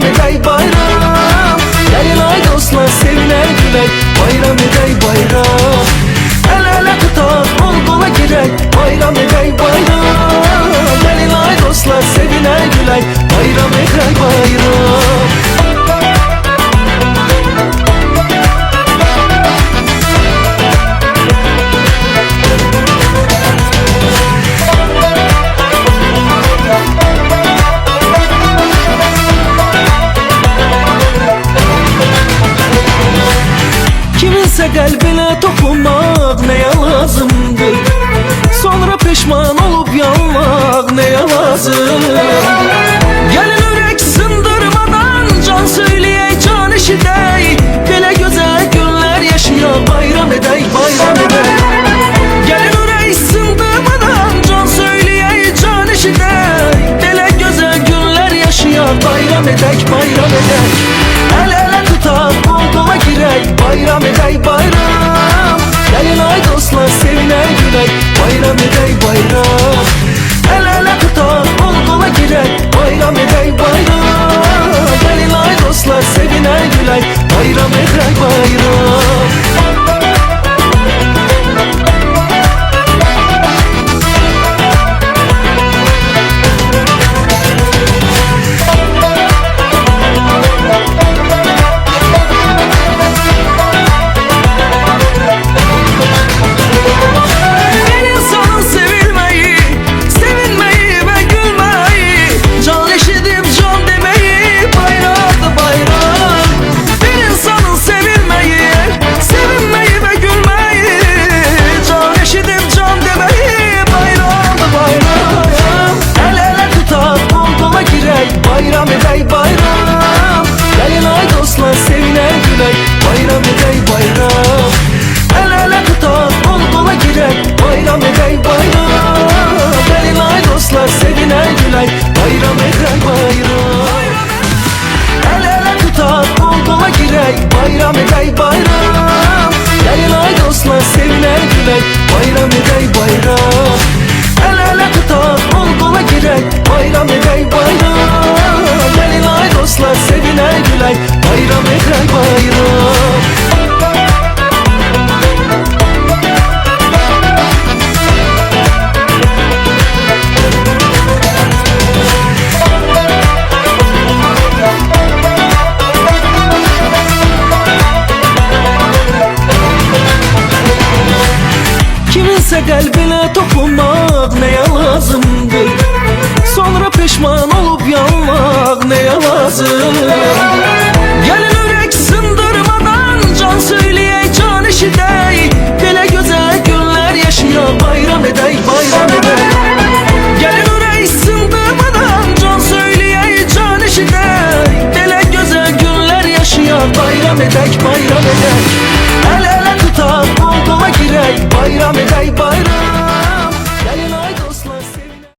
bayram edey bayram. Gelin ay dostlar sevine güley, bayram edey bayram. El ele tutar kol kola girey, bayram edey bayram. Gelin ay dostlar sevine güley, bayram edey bayram. Kiminse kalbine dokunmak neye lazımdır? Sonra pişman olup yanmak neye lazım? Gelin yürek sındırmadan can söyleyey, can işitey. Böyle güzel günler yaşıyor, bayram edey, bayram edey. Gelin yürek sındırmadan can söyleyey, can işitey. Böyle güzel günler yaşıyor, bayram edey, bayram edey. El ele tutar kol kola girey, bayram edey bayram. Gelin ay dostlar sevine güley, bayram edey bayram. El ele tutar kol kola girey, bayram edey bayram. Gelin ay dostlar sevine güley, bayram edey bayram. Bayram edey bayram. Gelin ay dostlar sevine güley, bayram edey bayram. El ele tutar kol kola girey, bayram edey bayram. Gelin ay dostlar sevine güley, bayram edey bayram. El ele tutar kol kola girey, bayram edey bayram. Gelin ay dostlar sevine güley, bayram edey bayram. El ele tutar kol kola girey, bayram edey bayram. Gelin ay dostlar sevine güley, bayram edey bayram. Kiminse kalbine dokunmak neye lazımdır? Sonra pişman olup yanmak neye lazım? Gelin yürek sındırmadan can söyleyey, can işitey. Böyle güzel günler yaşıyor, bayram edey, bayram edey. Gelin yürek sındırmadan can söyleyey, can işitey. Böyle güzel günler yaşıyor, bayram edey, bayram edey. El ele tutar kol kola girey, bayram edey